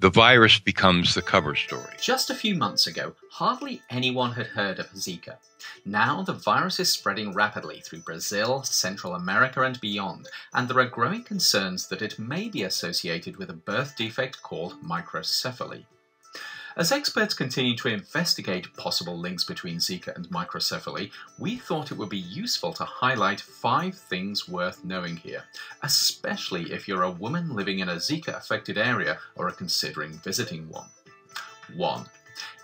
the virus becomes the cover story. Just a few months ago, hardly anyone had heard of Zika. Now the virus is spreading rapidly through Brazil, Central America and beyond, and there are growing concerns that it may be associated with a birth defect called microcephaly. As experts continue to investigate possible links between Zika and microcephaly, we thought it would be useful to highlight 5 things worth knowing here, especially if you're a woman living in a Zika-affected area or are considering visiting one. 1.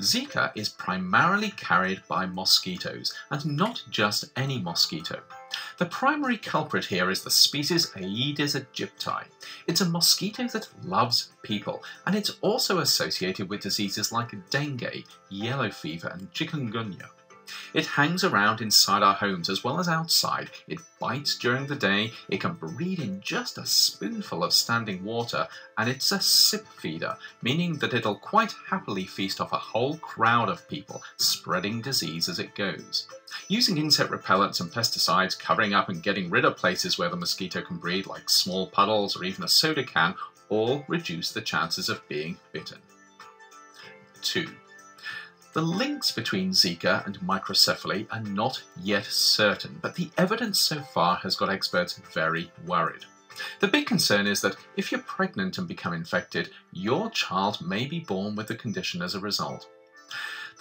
Zika is primarily carried by mosquitoes, and not just any mosquito. The primary culprit here is the species Aedes aegypti. It's a mosquito that loves people, and it's also associated with diseases like dengue, yellow fever, and chikungunya. It hangs around inside our homes as well as outside. It bites during the day, it can breed in just a spoonful of standing water, and it's a sip feeder, meaning that it'll quite happily feast off a whole crowd of people, spreading disease as it goes. Using insect repellents and pesticides, covering up and getting rid of places where the mosquito can breed, like small puddles or even a soda can, all reduce the chances of being bitten. 2. The links between Zika and microcephaly are not yet certain, but the evidence so far has got experts very worried. The big concern is that if you're pregnant and become infected, your child may be born with the condition as a result.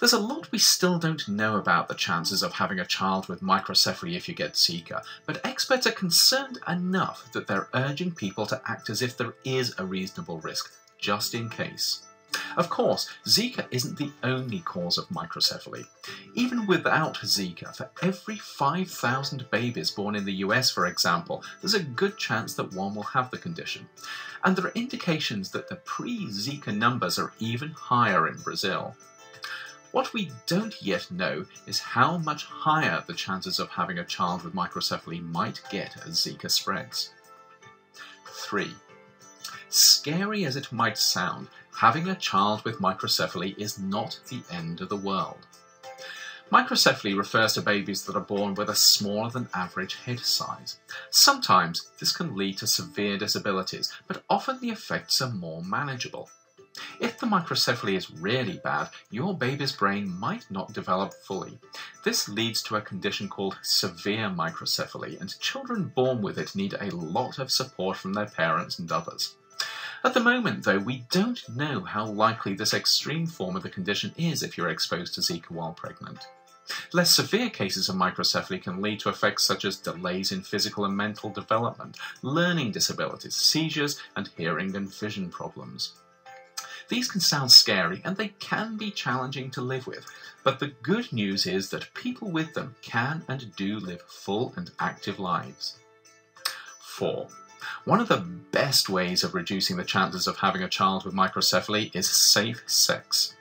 There's a lot we still don't know about the chances of having a child with microcephaly if you get Zika, but experts are concerned enough that they're urging people to act as if there is a reasonable risk, just in case. Of course, Zika isn't the only cause of microcephaly. Even without Zika, for every 5,000 babies born in the US, for example, there's a good chance that one will have the condition. And there are indications that the pre-Zika numbers are even higher in Brazil. What we don't yet know is how much higher the chances of having a child with microcephaly might get as Zika spreads. 3. Scary as it might sound, having a child with microcephaly is not the end of the world. Microcephaly refers to babies that are born with a smaller than average head size. Sometimes this can lead to severe disabilities, but often the effects are more manageable. If the microcephaly is really bad, your baby's brain might not develop fully. This leads to a condition called severe microcephaly, and children born with it need a lot of support from their parents and others. At the moment, though, we don't know how likely this extreme form of the condition is if you're exposed to Zika while pregnant. Less severe cases of microcephaly can lead to effects such as delays in physical and mental development, learning disabilities, seizures, and hearing and vision problems. These can sound scary, and they can be challenging to live with, but the good news is that people with them can and do live full and active lives. 4. One of the best ways of reducing the chances of having a child with microcephaly is safe sex.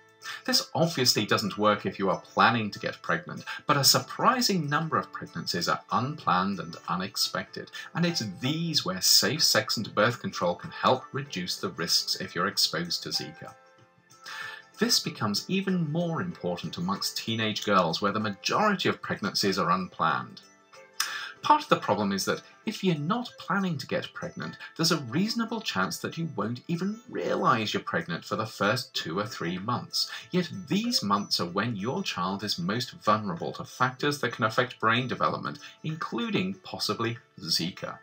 This obviously doesn't work if you are planning to get pregnant, but a surprising number of pregnancies are unplanned and unexpected, and it's these where safe sex and birth control can help reduce the risks if you're exposed to Zika. This becomes even more important amongst teenage girls, where the majority of pregnancies are unplanned. Part of the problem is that if you're not planning to get pregnant, there's a reasonable chance that you won't even realise you're pregnant for the first 2 or 3 months. Yet these months are when your child is most vulnerable to factors that can affect brain development, including possibly Zika.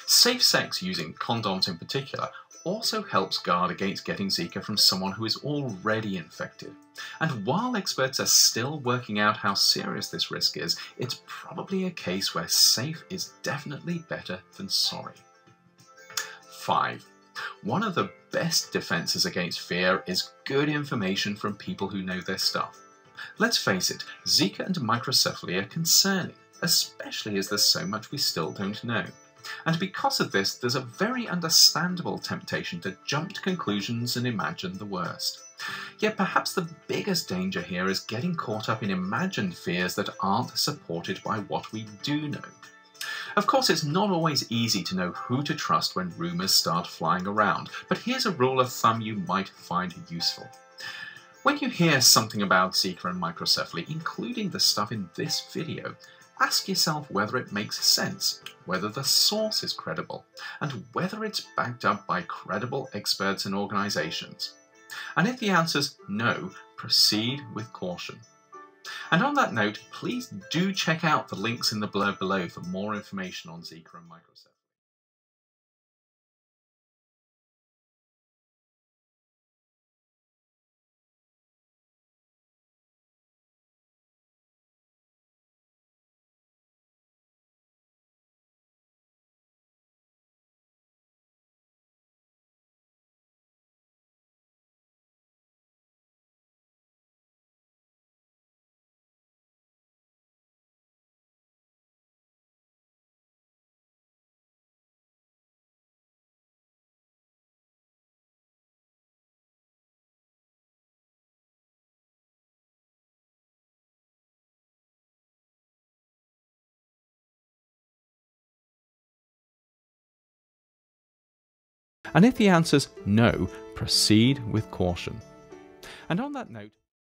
Safe sex, using condoms in particular, also helps guard against getting Zika from someone who is already infected. And while experts are still working out how serious this risk is, it's probably a case where safe is definitely better than sorry. 5. One of the best defences against fear is good information from people who know their stuff. Let's face it, Zika and microcephaly are concerning, especially as there's so much we still don't know. And because of this, there's a very understandable temptation to jump to conclusions and imagine the worst. Yet perhaps the biggest danger here is getting caught up in imagined fears that aren't supported by what we do know. Of course, it's not always easy to know who to trust when rumours start flying around, but here's a rule of thumb you might find useful. When you hear something about Zika and microcephaly, including the stuff in this video, Ask yourself whether it makes sense, whether the source is credible, and whether it's backed up by credible experts and organisations. And if the answer's no, proceed with caution. And on that note, please do check out the links in the blurb below for more information on Zika and Microcephaly. And if the answer's no, proceed with caution. And on that note,